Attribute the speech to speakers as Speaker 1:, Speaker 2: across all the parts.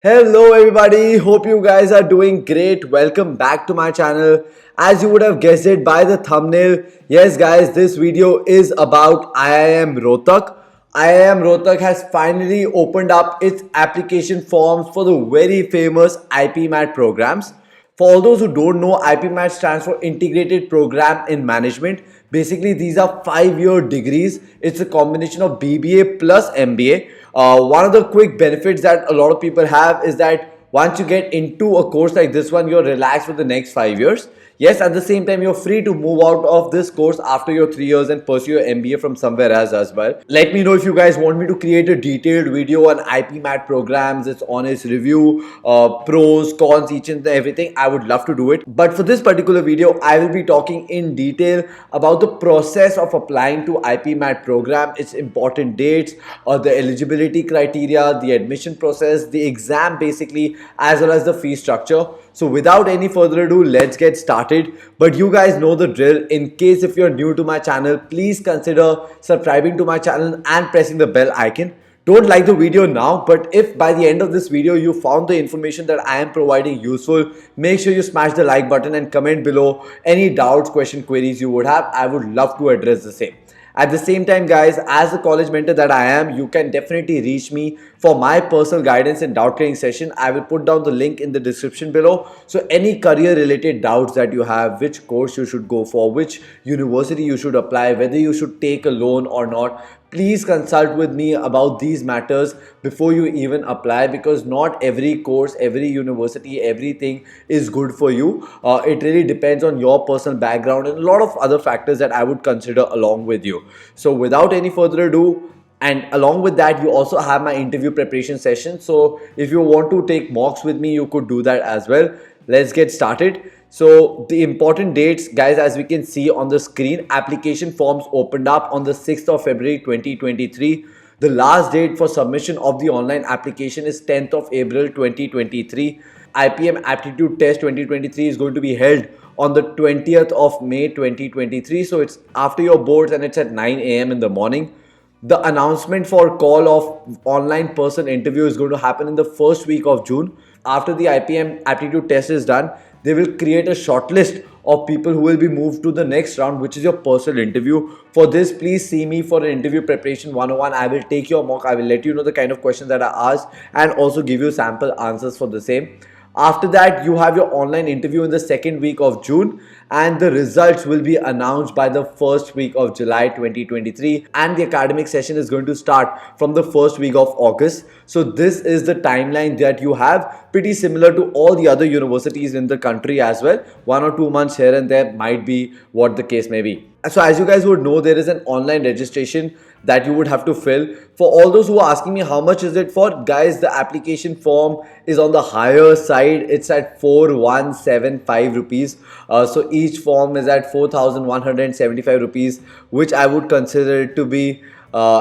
Speaker 1: Hello everybody, hope you guys are doing great. Welcome back to my channel. As you would have guessed it by the thumbnail, yes guys, this video is about IIM Rohtak. IIM Rohtak has finally opened up its application forms for the very famous IPMAT programs. For all those who don't know, IPMAT stands for Integrated Program in Management. Basically, these are 5-year degrees. It's a combination of BBA plus MBA. One of the quick benefits that a lot of people have is that once you get into a course like this one, you're relaxed for the next 5 years. Yes, at the same time, you're free to move out of this course after your 3 years and pursue your MBA from somewhere else as well. Let me know if you guys want me to create a detailed video on IPMAT programs, its honest review, pros, cons, each and everything. I would love to do it. But for this particular video, I will be talking in detail about the process of applying to IPMAT program, its important dates, the eligibility criteria, the admission process, the exam basically, as well as the fee structure. So without any further ado, let's get started. But you guys know the drill. In case if you're new to my channel, please consider subscribing to my channel and pressing the bell icon. Don't like the video now, but if by the end of this video you found the information that I am providing useful, make sure you smash the like button and comment below any doubts, question, queries you would have. I would love to address the same. At the same time guys, as a college mentor that I am, you can definitely reach me for my personal guidance and doubt clearing session. I will put down the link in the description below. So any career related doubts that you have, which course you should go for, which university you should apply, whether you should take a loan or not, please consult with me about these matters before you even apply, because not every course, every university, everything is good for you. It really depends on your personal background and a lot of other factors that I would consider along with you. So without any further ado, and along with that, you also have my interview preparation session. So if you want to take mocks with me, you could do that as well. Let's get started. So the important dates guys, as we can see on the screen, application forms opened up on the 6th of February 2023. The last date for submission of the online application is 10th of April 2023. IPM aptitude test 2023 is going to be held on the 20th of May 2023. So it's after your boards and it's at 9 a.m. in the morning. The announcement for call of online person interview is going to happen in the first week of June. After the IPM aptitude test is done, they will create a shortlist of people who will be moved to the next round, which is your personal interview. For this, please see me for an interview preparation 101. I will take your mock. I will let you know the kind of questions that are asked and also give you sample answers for the same. After that, you have your online interview in the second week of June, and the results will be announced by the first week of July 2023, and the academic session is going to start from the first week of August. So this is the timeline that you have, pretty similar to all the other universities in the country as well. 1 or 2 months here and there might be what the case may be. So as you guys would know, there is an online registration that you would have to fill. For all those who are asking me how much is it for, guys, the application form is on the higher side. It's at 4175 rupees. So each form is at 4175 rupees, which I would consider it to be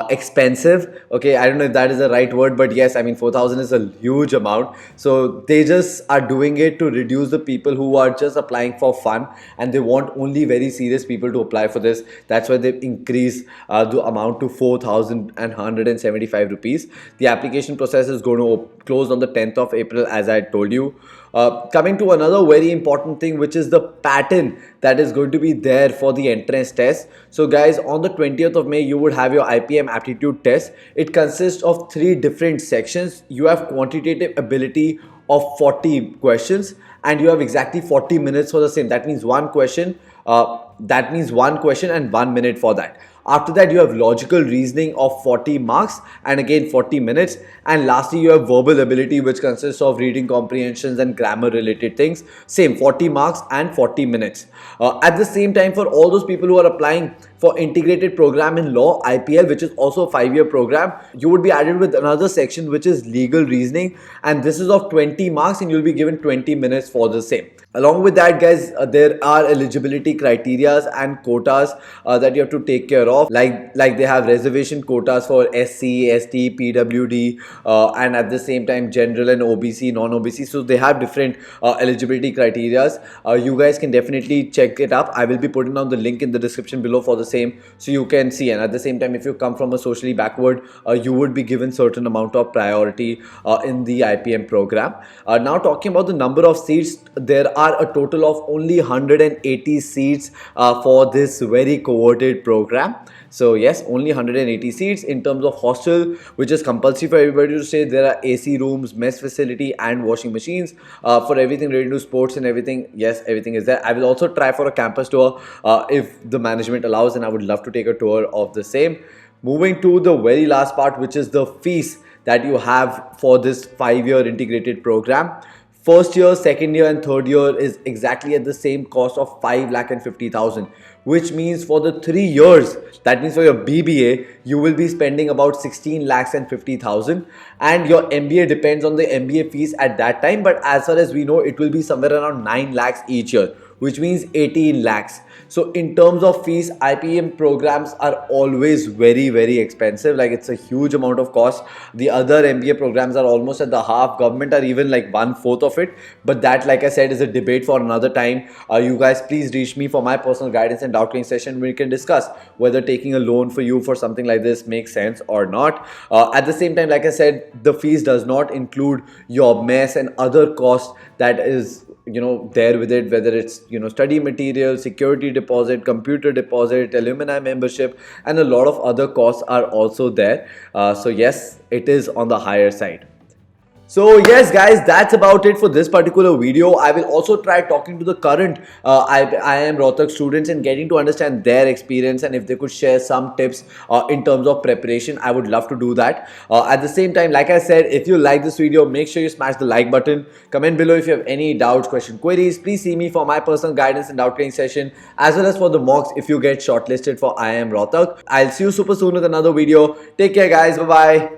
Speaker 1: expensive. Okay, I don't know if that is the right word, but yes, I mean 4,000 is a huge amount. So they just are doing it to reduce the people who are just applying for fun, and they want only very serious people to apply for this. That's why they've increased the amount to 4,175 rupees. The application process is going to close on the 10th of April, as I told you. Coming to another very important thing, which is the pattern that is going to be there for the entrance test. So guys, on the 20th of May, you would have your IPM aptitude test. It consists of 3 different sections. You have quantitative ability of 40 questions, and you have exactly 40 minutes for the same. That means one question and 1 minute for that. After that, you have logical reasoning of 40 marks and again 40 minutes. And lastly, you have verbal ability, which consists of reading comprehensions and grammar related things. Same 40 marks and 40 minutes. At the same time, for all those people who are applying for integrated program in law, IPL, which is also a 5-year program, you would be added with another section, which is legal reasoning. And this is of 20 marks and you'll be given 20 minutes for the same. Along with that, guys, there are eligibility criterias and quotas that you have to take care of. Like they have reservation quotas for SC, ST, PWD, and at the same time general and OBC, non-OBC. So they have different eligibility criterias. You guys can definitely check it up. I will be putting down the link in the description below for the same, so you can see. And at the same time, if you come from a socially backward, you would be given certain amount of priority in the IPM program. Now talking about the number of seats, there are a total of only 180 seats for this very coveted program. So yes, only 180 seats. In terms of hostel, which is compulsory for everybody to stay, there are AC rooms, mess facility, and washing machines for everything related to sports and everything. Yes, everything is there. I will also try for a campus tour if the management allows, and I would love to take a tour of the same. Moving to the very last part, which is the fees that you have for this 5-year integrated program. First year, second year, and third year is exactly at the same cost of 5,50,000, which means for the 3 years, that means for your BBA, you will be spending about 16 lakhs and 50,000, and your MBA depends on the MBA fees at that time. But as far as we know, it will be somewhere around 9 lakhs each year, which means 18 lakhs. So in terms of fees, IPM programs are always very, very expensive. Like, it's a huge amount of cost. The other MBA programs are almost at the half. Government are even like 1/4 of it. But that, like I said, is a debate for another time. You guys please reach me for my personal guidance and doubt clearing session. We can discuss whether taking a loan for you for something like this makes sense or not. At the same time, like I said, the fees does not include your mess and other costs that is there with it, whether it's study material, security deposit, computer deposit, alumni membership, and a lot of other costs are also there. So yes, it is on the higher side. So yes guys, that's about it for this particular video. I will also try talking to the current IIM Rohtak students and getting to understand their experience, and if they could share some tips in terms of preparation, I would love to do that. At the same time, like I said, if you like this video, make sure you smash the like button. Comment below if you have any doubts, questions, queries. Please see me for my personal guidance and doubt clearing session, as well as for the mocks if you get shortlisted for IIM Rohtak. I'll see you super soon with another video. Take care guys, bye bye.